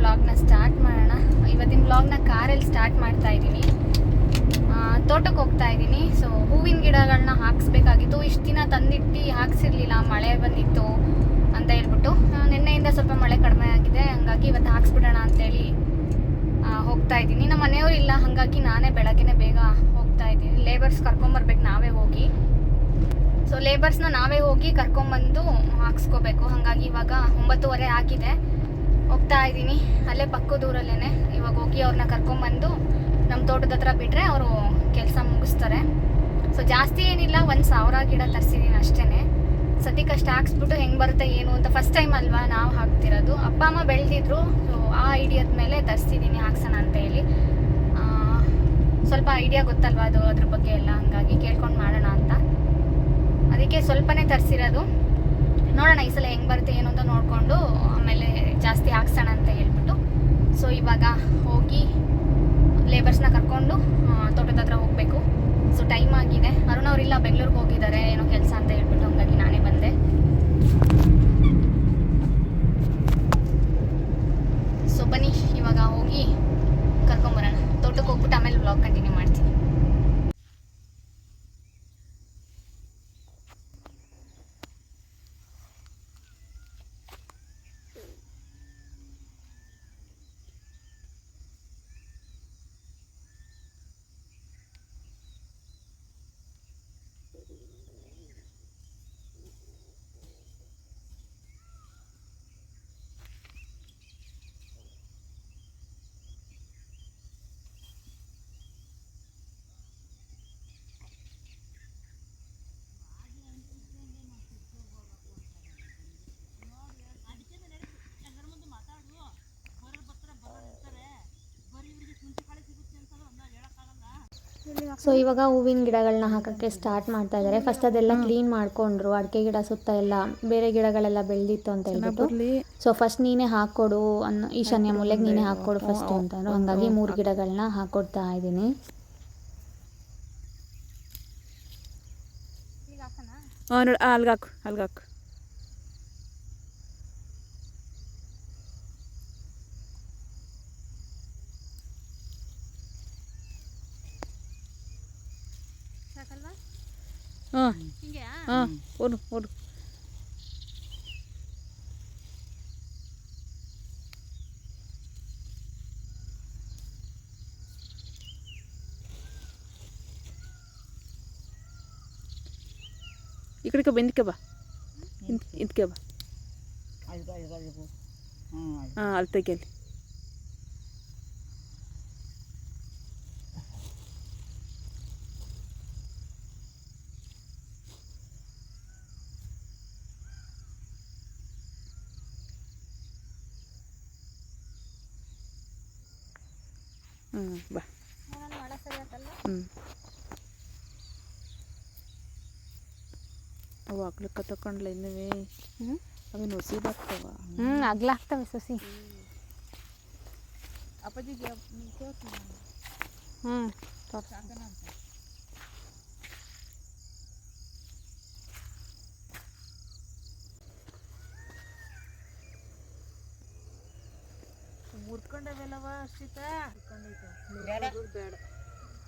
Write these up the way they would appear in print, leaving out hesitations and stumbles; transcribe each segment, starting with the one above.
ವ್ಲಾಗ್ನ ಸ್ಟಾರ್ಟ್ ಮಾಡೋಣ. ಇವತ್ತಿನ ವ್ಲಾಗ್ನ ಕಾರಲ್ಲಿ ಸ್ಟಾರ್ಟ್ ಮಾಡ್ತಾ ಇದ್ದೀನಿ. ತೋಟಕ್ಕೆ ಹೋಗ್ತಾ ಇದ್ದೀನಿ. ಸೊ ಹೂವಿನ ಗಿಡಗಳನ್ನ ಹಾಕಿಸ್ಬೇಕಾಗಿತ್ತು. ಇಷ್ಟು ದಿನ ತಂದಿಟ್ಟು ಹಾಕ್ಸಿರ್ಲಿಲ್ಲ, ಮಳೆ ಬಂದಿತ್ತು ಅಂತ ಹೇಳ್ಬಿಟ್ಟು. ನಿನ್ನೆಯಿಂದ ಸ್ವಲ್ಪ ಮಳೆ ಕಡಿಮೆ ಆಗಿದೆ, ಹಂಗಾಗಿ ಇವತ್ತು ಹಾಕ್ಸ್ಬಿಡೋಣ ಅಂತೇಳಿ ಹೋಗ್ತಾ ಇದ್ದೀನಿ. ನಮ್ಮ ಮನೆಯವರು ಇಲ್ಲ, ಹಾಗಾಗಿ ನಾನೇ ಬೆಳಗ್ಗೆನೇ ಬೇಗ ಹೋಗ್ತಾ ಇದ್ದೀನಿ. ಲೇಬರ್ಸ್ ಕರ್ಕೊಂಬರ್ಬೇಕು ನಾವೇ ಹೋಗಿ. ಸೊ ಲೇಬರ್ಸ್ನ ನಾವೇ ಹೋಗಿ ಕರ್ಕೊಂಬಂದು ಹಾಕ್ಸ್ಕೋಬೇಕು. ಹಾಗಾಗಿ ಇವಾಗ 9:30 ಆಗಿದೆ. ಹೋಗ್ತಾ ಇದ್ದೀನಿ, ಅಲ್ಲೇ ಪಕ್ಕದೂರಲ್ಲೇ. ಇವಾಗ ಹೋಗಿ ಅವ್ರನ್ನ ಕರ್ಕೊಂಬಂದು ನಮ್ಮ ತೋಟದ ಹತ್ರ ಬಿಟ್ಟರೆ ಅವರು ಕೆಲಸ ಮುಗಿಸ್ತಾರೆ. ಸೊ ಜಾಸ್ತಿ ಏನಿಲ್ಲ, 1,000 ಗಿಡ ತರಿಸಿದ್ದೀನಿ ಅಷ್ಟೇ. ಸದ್ಯಕ್ಕಷ್ಟು ಹಾಕ್ಸ್ಬಿಟ್ಟು ಹೆಂಗೆ ಬರುತ್ತೆ ಏನು ಅಂತ ಫಸ್ಟ್ ಟೈಮ್ ಅಲ್ವಾ ನಾವು ಹಾಕ್ತಿರೋದು. ಅಪ್ಪ ಅಮ್ಮ ಬೆಳೆದಿದ್ರು, ಸೊ ಆ ಐಡಿಯಾದ ಮೇಲೆ ತರಿಸಿದ್ದೀನಿ ಹಾಕ್ಸೋಣ ಅಂತ ಹೇಳಿ. ಸ್ವಲ್ಪ ಐಡಿಯಾ ಗೊತ್ತಲ್ವಾ ಅದು, ಅದ್ರ ಬಗ್ಗೆ ಎಲ್ಲ, ಹಂಗಾಗಿ ಕೇಳ್ಕೊಂಡು ಮಾಡೋಣ ಅಂತ ಅದಕ್ಕೆ ಸ್ವಲ್ಪನೇ ತರಿಸಿರೋದು. ನೋಡೋಣ ಈ ಸಲ ಹೆಂಗೆ ಬರುತ್ತೆ ಏನು ಅಂತ ನೋಡಿಕೊಂಡು ಆಮೇಲೆ ಜಾಸ್ತಿ ಹಾಕ್ಸೋಣ ಅಂತ ಹೇಳ್ಬಿಟ್ಟು. ಸೊ ಇವಾಗ ಹೋಗಿ ಲೇಬರ್ಸ್ನ ಕರ್ಕೊಂಡು ತೋಟದ ಹತ್ರ ಹೋಗಬೇಕು. ಸೊ ಟೈಮ್ ಆಗಿದೆ. ಅರುಣ್ ಅವರಿಲ್ಲ, ಬೆಂಗಳೂರಿಗೆ ಹೋಗಿದ್ದಾರೆ ಏನೋ ಕೆಲಸ ಅಂತ ಹೇಳ್ಬಿಟ್ಟು, ಹಂಗಾಗಿ ನಾನೇ ಬಂದೆ. ಸೊ ಬನ್ನಿ ಇವಾಗ ಹೋಗಿ ಕರ್ಕೊಂಬರೋಣ. ತೋಟಕ್ಕೆ ಹೋಗ್ಬಿಟ್ಟು ಆಮೇಲೆ ವ್ಲಾಗ್ ಕಂಟಿನ್ಯೂ ಮಾಡ್ತೀನಿ. ಸೊ ಇವಾಗ ಹೂವಿನ ಗಿಡಗಳನ್ನ ಹಾಕೋಕ್ಕೆ ಸ್ಟಾರ್ಟ್ ಮಾಡ್ತಾ ಇದ್ದಾರೆ. ಫಸ್ಟ್ ಅದೆಲ್ಲ ಕ್ಲೀನ್ ಮಾಡ್ಕೊಂಡ್ರು. ಅಡಿಕೆ ಗಿಡ ಸುತ್ತ ಎಲ್ಲ ಬೇರೆ ಗಿಡಗಳೆಲ್ಲ ಬೆಳೆದಿತ್ತು ಅಂತ ಹೇಳ್ಬಿಟ್ಟು, ಸೊ ಫಸ್ಟ್ ನೀನೇ ಹಾಕ್ಕೊಡು ಈಶಾನ್ಯ ಮೂಲೆಗೆ ನೀನೇ ಹಾಕ್ಕೊಡು ಫಸ್ಟ್ ಅಂತಂದ್ರು. ಹಂಗಾಗಿ 3 ಗಿಡಗಳನ್ನ ಹಾಕ್ಕೊಡ್ತಾ ಇದ್ದೀನಿ. ಅಲ್ಗಾಕು ಓಡು ಓಡು. ಈ ಕಡೆಗೆ ಬಂದಿಕ್ಕೆ ಬಾ, ಇಂದಕ್ಕೆ ಬಾ. ಹಾಂ ಅಲ್ಲಿ ತೆಗಿಯಲ್ಲಿ. ಬಾ. ಅವು ಆಗ್ಲಿಕ್ಕೆ ತಕೊಂಡ್ಲ ಇನ್ನವೇ ಅವೇನು ಹೊಸಿ ಬರ್ತಾವ. ಆಗ್ಲಾಗ್ತವೆ ಸೊಸಿ. ಅಪ್ಪಾಜಿಗೆ ಮುರ್ಕೊಂಡವೆಲ್ಲವ ಅಷ್ಟಿತ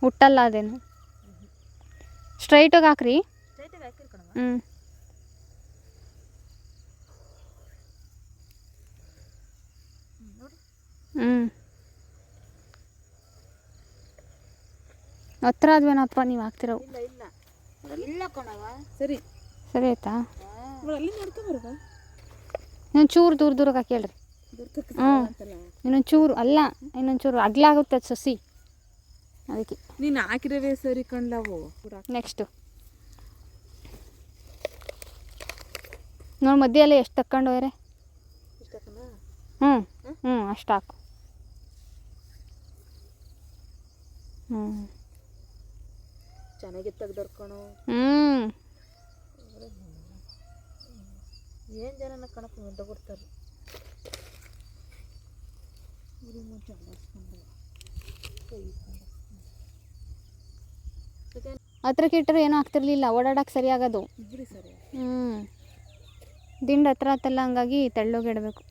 ಹುಟ್ಟಲ್ಲ ಅದೇನು. ಸ್ಟ್ರೈಟಾಗಿ ಹಾಕ್ರಿ. ಹತ್ರ ಆದ್ವೇನಪ್ಪ ನೀವು ಹಾಕ್ತಿರೋ? ಸರಿ ಸರಿ ಆಯ್ತಾ? ಅಲ್ಲಿ ನೋಡ್ಕೊಂಬರ್ಬಾ. ಇನ್ನೊಂದು ಚೂರು ದೂರಕ್ಕೆ ಹಾಕಿ ಹೇಳ್ರಿ. ಇನ್ನೊಂದು ಚೂರು ಅಲ್ಲ, ಇನ್ನೊಂದು ಚೂರು ಅಗ್ಲಾಗುತ್ತೆ ಸೊಸಿ, ಅದಕ್ಕೆ ನೀನು ಹಾಕಿರವೇ ಸರಿ ಕಣ್ಲವು. ನೆಕ್ಸ್ಟು ನೋಡಿ ಮಧ್ಯೆ ಎಲ್ಲ ಎಷ್ಟು ತಕ್ಕೊಂಡು ಹೋಯ್ರೆ. ಅಷ್ಟು ಹಾಕು. ಚೆನ್ನಾಗಿ ತೆಗ್ದರ್ಕೊಣು. ಏನು ಜನನ ಕಣಕ್ಕೆ ಮುದ್ದೆ ಕೊಡ್ತಾರೆ. ಹತ್ರಕ್ಕೆ ಇಟ್ಟರೆ ಏನೂ ಆಗ್ತಿರ್ಲಿಲ್ಲ, ಓಡಾಡಕ್ಕೆ ಸರಿ ಆಗೋದು. ದಿಂಡು ಹತ್ರ ಹತ್ತಲ್ಲ, ಹಂಗಾಗಿ ತೆಳ್ಳಗಿಡಬೇಕು.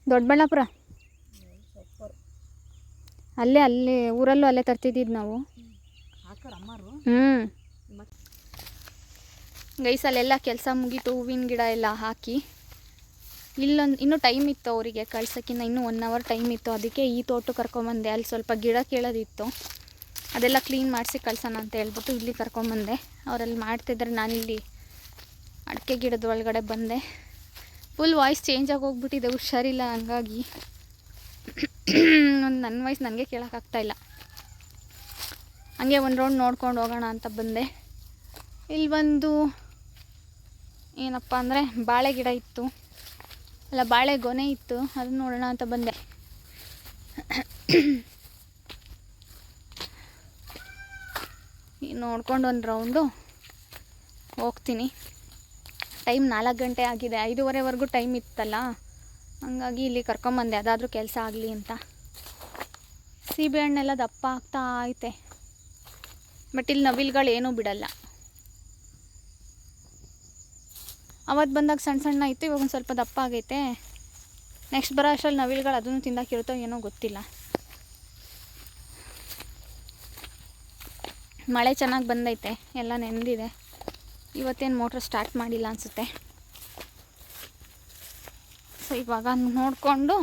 ದೊಡ್ಡಬಳ್ಳಾಪುರ ಅಲ್ಲೇ ಊರಲ್ಲೂ ಅಲ್ಲೇ ತರ್ತಿದ್ದಿದ್ದು ನಾವು. ಗೈಸ್ ಅಲ್ಲೆಲ್ಲ ಕೆಲಸ ಮುಗೀತು, ಹೂವಿನ ಗಿಡ ಎಲ್ಲ ಹಾಕಿ. ಇನ್ನೂ ಟೈಮ್ ಇತ್ತು ಅವರಿಗೆ ಕಳ್ಸೋಕ್ಕಿಂತ, ಇನ್ನೂ 1 ಅವರ್ ಟೈಮ್ ಇತ್ತು. ಅದಕ್ಕೆ ಈ ತೋಟ ಕರ್ಕೊಂಬಂದೆ. ಅಲ್ಲಿ ಸ್ವಲ್ಪ ಗಿಡ ಕೇಳೋದಿತ್ತು, ಅದೆಲ್ಲ ಕ್ಲೀನ್ ಮಾಡಿಸಿ ಕಳ್ಸೋಣ ಅಂತ ಹೇಳ್ಬಿಟ್ಟು ಇಲ್ಲಿ ಕರ್ಕೊಂಬಂದೆ. ಅವರಲ್ಲಿ ಮಾಡ್ತಿದ್ರೆ ನಾನಿಲ್ಲಿ ಅಡಿಕೆ ಗಿಡದ ಒಳಗಡೆ ಬಂದೆ. ಫುಲ್ ವಾಯ್ಸ್ ಚೇಂಜ್ ಆಗಿ ಹೋಗ್ಬಿಟ್ಟಿದೆ, ಹುಷಾರಿಲ್ಲ. ಹಂಗಾಗಿ ನನ್ನ ವಾಯ್ಸ್ ನನಗೆ ಕೇಳೋಕ್ಕಾಗ್ತಾಯಿಲ್ಲ. ಹಂಗೆ ಒಂದು ರೌಂಡ್ ನೋಡ್ಕೊಂಡು ಹೋಗೋಣ ಅಂತ ಬಂದೆ. ಇಲ್ಲಿ ಬಂದು ಏನಪ್ಪ ಅಂದರೆ ಬಾಳೆ ಗಿಡ ಇತ್ತು, ಅಲ್ಲ ಬಾಳೆ ಗೊನೆ ಇತ್ತು, ಅದನ್ನ ನೋಡೋಣ ಅಂತ ಬಂದೆ. ನೋಡ್ಕೊಂಡು ಒಂದು ರೌಂಡು ಹೋಗ್ತೀನಿ. ಟೈಮ್ 4 ಗಂಟೆ ಆಗಿದೆ, 5:15ವರೆಗೂ ಟೈಮ್ ಇತ್ತಲ್ಲ, ಹಂಗಾಗಿ ಇಲ್ಲಿ ಕರ್ಕೊಂಬಂದೆ ಅದಾದರೂ ಕೆಲಸ ಆಗಲಿ ಅಂತ. ಸೀಬೆಹಣ್ಣೆಲ್ಲ ದಪ್ಪ ಆಗ್ತಾ ಐತೆ, ಬಟ್ ಇಲ್ಲಿ ನವಿಲುಗಳು ಏನೂ ಬಿಡಲ್ಲ. ಅವತ್ತು ಬಂದಾಗ ಸಣ್ಣ ಸಣ್ಣ ಇತ್ತು, ಇವಾಗ ಒಂದು ಸ್ವಲ್ಪ ದಪ್ಪ ಆಗೈತೆ. ನೆಕ್ಸ್ಟ್ ಬರೋ ಅಷ್ಟರಲ್ಲಿ ನವಿಲುಗಳು ಅದನ್ನು ತಿಂದಾಕಿರುತ್ತೋ ಏನೋ ಗೊತ್ತಿಲ್ಲ. ಮಳೆ ಚೆನ್ನಾಗಿ ಬಂದೈತೆ, ಎಲ್ಲ ನೆಂದಿದೆ. ಇವತ್ತೇನು ಮೋಟ್ರ್ ಸ್ಟಾರ್ಟ್ ಮಾಡಿಲ್ಲ ಅನಿಸುತ್ತೆ. ಸೊ ಇವಾಗ ನೋಡಿಕೊಂಡು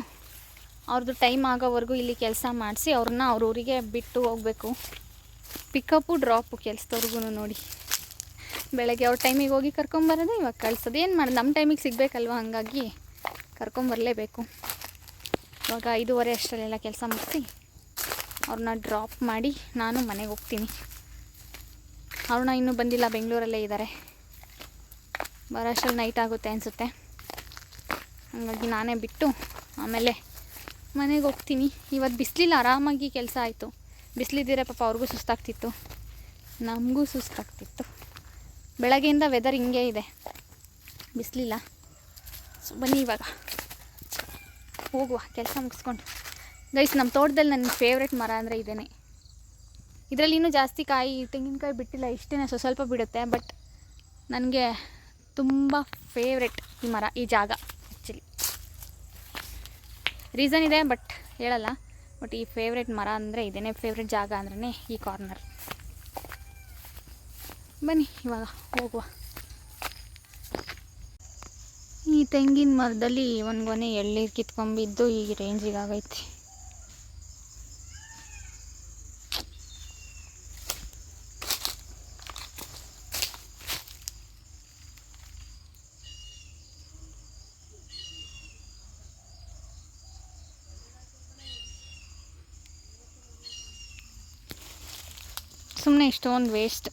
ಅವ್ರದ್ದು ಟೈಮ್ ಆಗೋವರೆಗೂ ಇಲ್ಲಿ ಕೆಲಸ ಮಾಡಿಸಿ ಅವ್ರನ್ನ ಅವ್ರ ಊರಿಗೆ ಬಿಟ್ಟು ಹೋಗಬೇಕು. ಪಿಕಪ್ಪು ಡ್ರಾಪು ಕೆಲಸದವ್ರಿಗೂ ನೋಡಿ. ಬೆಳಗ್ಗೆ ಅವ್ರ ಟೈಮಿಗೆ ಹೋಗಿ ಕರ್ಕೊಂಬರೋದು, ಇವಾಗ ಕಳ್ಸೋದು. ಏನು ಮಾಡೋದು, ನಮ್ಮ ಟೈಮಿಗೆ ಸಿಗಬೇಕಲ್ವ, ಹಾಗಾಗಿ ಕರ್ಕೊಂಬರಲೇಬೇಕು. ಇವಾಗ 5:15 ಅಷ್ಟರಲ್ಲೆಲ್ಲ ಕೆಲಸ ಮುಗಿಸಿ ಅವ್ರನ್ನ ಡ್ರಾಪ್ ಮಾಡಿ ನಾನು ಮನೆಗೆ ಹೋಗ್ತೀನಿ. ಅವ್ರನ್ನ ಇನ್ನೂ ಬಂದಿಲ್ಲ, ಬೆಂಗಳೂರಲ್ಲೇ ಇದ್ದಾರೆ. ಬರೋ ಅಷ್ಟರಲ್ಲಿ ನೈಟ್ ಆಗುತ್ತೆ ಅನಿಸುತ್ತೆ, ಹಾಗಾಗಿ ನಾನೇ ಬಿಟ್ಟು ಆಮೇಲೆ ಮನೆಗೆ ಹೋಗ್ತೀನಿ. ಇವತ್ತು ಬಿಸಿಲಿಲ್ಲ, ಆರಾಮಾಗಿ ಕೆಲಸ ಆಯಿತು. ಬಿಸಿಲಿದ್ದರೆ ಪಾಪ ಅವ್ರಿಗೂ ಸುಸ್ತಾಗ್ತಿತ್ತು, ನಮಗೂ ಸುಸ್ತಾಗ್ತಿತ್ತು. ಬೆಳಗ್ಗೆಯಿಂದ ವೆದರ್ ಹಿಂಗೆ ಇದೆ, ಬಿಸಿಲಿಲ್ಲ. ಸೊ ಬನ್ನಿ ಇವಾಗ ಹೋಗುವ, ಕೆಲಸ ಮುಗಿಸ್ಕೊಂಡು. ಗೈಸ್, ನಮ್ಮ ತೋಟದಲ್ಲಿ ನನ್ನ ಫೇವ್ರೆಟ್ ಮರ ಅಂದರೆ ಇದೇನೆ. ಇದರಲ್ಲಿ ಇನ್ನೂ ಜಾಸ್ತಿ ತೆಂಗಿನಕಾಯಿ ಬಿಟ್ಟಿಲ್ಲ, ಇಷ್ಟೇ ಸ್ವಲ್ಪ ಬಿಡುತ್ತೆ. ಬಟ್ ನನಗೆ ತುಂಬ ಫೇವ್ರೆಟ್ ಈ ಮರ, ಈ ಜಾಗ. ಆ್ಯಕ್ಚುಲಿ ರೀಸನ್ ಇದೆ, ಬಟ್ ಹೇಳಲ್ಲ. ಬಟ್ ಈ ಫೇವ್ರೆಟ್ ಮರ ಅಂದರೆ ಇದೇನೆ, ಫೇವ್ರೆಟ್ ಜಾಗ ಅಂದ್ರೆ ಈ ಕಾರ್ನರ್. ಬನ್ನಿ ಇವಾಗ ಹೋಗುವ. ಈ ತೆಂಗಿನ ಮರದಲ್ಲಿ ಒಂದು ಗೊನೆ ಎಳ್ನೀರು ಕಿತ್ಕೊಂಬಿದ್ದು ಈ ರೇಂಜಿಗೆ ಆಗೈತಿ. ಸುಮ್ಮನೆ ಇಷ್ಟೊಂದು ವೇಸ್ಟ್.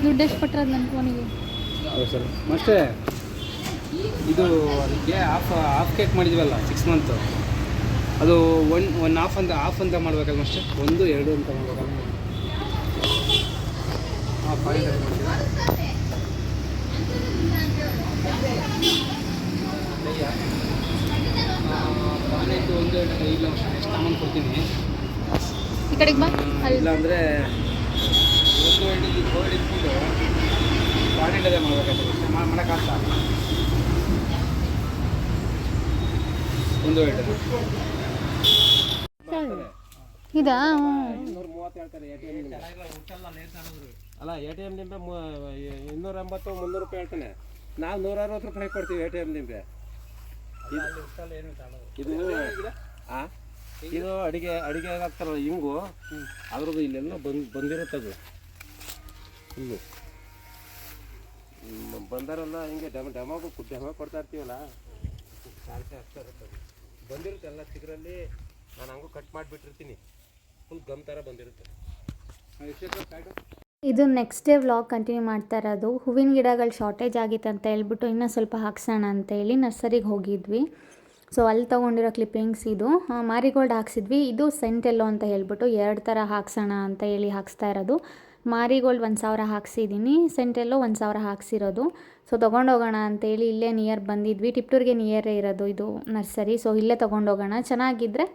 ದುಡ್ಡು ಎಷ್ಟು ಕೊಟ್ಟರದು ನನ್ನ ಫೋನಿಗೆ? ಹೌದು ಸರ್ ಅಷ್ಟೇ. ಇದು ಅದಕ್ಕೆ ಹಾಫ್ ಕೇಕ್ ಮಾಡಿದ್ವಲ್ಲ 6 ಮಂತ್, ಅದು ಒನ್ ಹಾಫ್ ಅಂತ ಮಾಡ್ಬೇಕಲ್ಲ ಅಷ್ಟೇ, 1, 2 ಅಂತ ಮಾಡ್ಬೇಕಲ್ಲ. ಹಾಂ, 500 1 ಇಲ್ಲ ಎಷ್ಟು ಅಮೌಂಟ್ ಕೊಡ್ತೀನಿ. ಈ ಕಡೆಗೆ ಬಾ. ಇಲ್ಲ ಅಂದರೆ 1 ಎಣ್ಣೆ ಗೋಲ್ಡ್ ಇಟ್ಬಿಟ್ಟು ಬಾಡಿಲ್ಲದೆ ಮಾಡ್ಬೇಕಾಗ್ತದೆ, ಮಾಡೋಕ್ಕಾಗ್ತಾ 1 ಎಣ್ಣೆ ಇದಾ? 230 ಹೇಳ್ತಾರೆ ATM ನಿಂಬೆ. ಅಲ್ಲ ATM ನಿಂಬೆ 280 300 ರೂಪಾಯಿ ಹೇಳ್ತಾನೆ. ನಾವು 160 ರೂಪಾಯಿ ಕೊಡ್ತೀವಿ ATM ನಿಂಬೆ. ಇದು ಇದು ಅಡಿಗೆ ಆಗ್ತಾರಲ್ಲ ಹಿಂಗು, ಅದ್ರದ್ದು ಇಲ್ಲೆಲ್ಲ ಬಂದಿರುತ್ತದು. ಹಿಂಗು ಬಂದಾರಲ್ಲ ಹಿಂಗೆ ಡೆಮೋ ಕೊಡ್ತಾ ಇರ್ತೀವಲ್ಲ, ಕಾಣಿಸೇ ಆಗ್ತಾ ಇರುತ್ತೆ. ಬಂದಿರುತ್ತೆ ಎಲ್ಲ ಚಿಗುರಲ್ಲಿ. ನಾನು ಹಂಗೂ ಕಟ್ ಮಾಡಿಬಿಟ್ಟಿರ್ತೀನಿ, ಫುಲ್ ಗಮ್ ಥರ ಬಂದಿರುತ್ತೆ. ಇದು ನೆಕ್ಸ್ಟ್ ಡೇ ವ್ಲಾಗ್ ಕಂಟಿನ್ಯೂ ಮಾಡ್ತಾ ಇರೋದು. ಹೂವಿನ ಗಿಡಗಳು ಶಾರ್ಟೇಜ್ ಆಗಿತ್ತು ಅಂತ ಹೇಳ್ಬಿಟ್ಟು ಇನ್ನೂ ಸ್ವಲ್ಪ ಹಾಕ್ಸೋಣ ಅಂತೇಳಿ ನರ್ಸರಿಗೆ ಹೋಗಿದ್ವಿ. ಸೊ ಅಲ್ಲಿ ತೊಗೊಂಡಿರೋ ಕ್ಲಿಪ್ಪಿಂಗ್ಸ್ ಇದು. ಮಾರಿಗೋಲ್ಡ್ ಹಾಕ್ಸಿದ್ವಿ. ಇದು ಸೆಂಟೆಲ್ಲೋ ಅಂತ ಹೇಳ್ಬಿಟ್ಟು 2 ಥರ ಹಾಕ್ಸೋಣ ಅಂತ ಹೇಳಿ ಹಾಕ್ಸ್ತಾ ಇರೋದು. ಮಾರಿಗೋಲ್ಡ್ 1000 ಹಾಕ್ಸಿದ್ದೀನಿ, ಸೆಂಟೆಲ್ಲೋ 1000 ಹಾಕ್ಸಿರೋದು. ಸೊ ತೊಗೊಂಡೋಗೋಣ ಅಂತೇಳಿ ಇಲ್ಲೇ ನಿಯರ್ ಬಂದಿದ್ವಿ. ಟಿಪ್ಟೂರಿಗೆ ನಿಯರೇ ಇರೋದು ಇದು ನರ್ಸರಿ. ಸೊ ಇಲ್ಲೇ ತೊಗೊಂಡೋಗೋಣ, ಚೆನ್ನಾಗಿದ್ದರೆ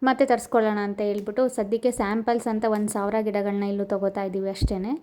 ಮತ್ತೆ ತರಿಸ್ಕೊಳ್ಳೋಣ ಅಂತ ಹೇಳ್ಬಿಟ್ಟು ಸದ್ಯಕ್ಕೆ ಸ್ಯಾಂಪಲ್ಸ್ ಅಂತ 1000 ಗಿಡಗಳನ್ನ ಇಲ್ಲೂ ತೊಗೋತಾ ಇದ್ದೀವಿ ಅಷ್ಟೇ.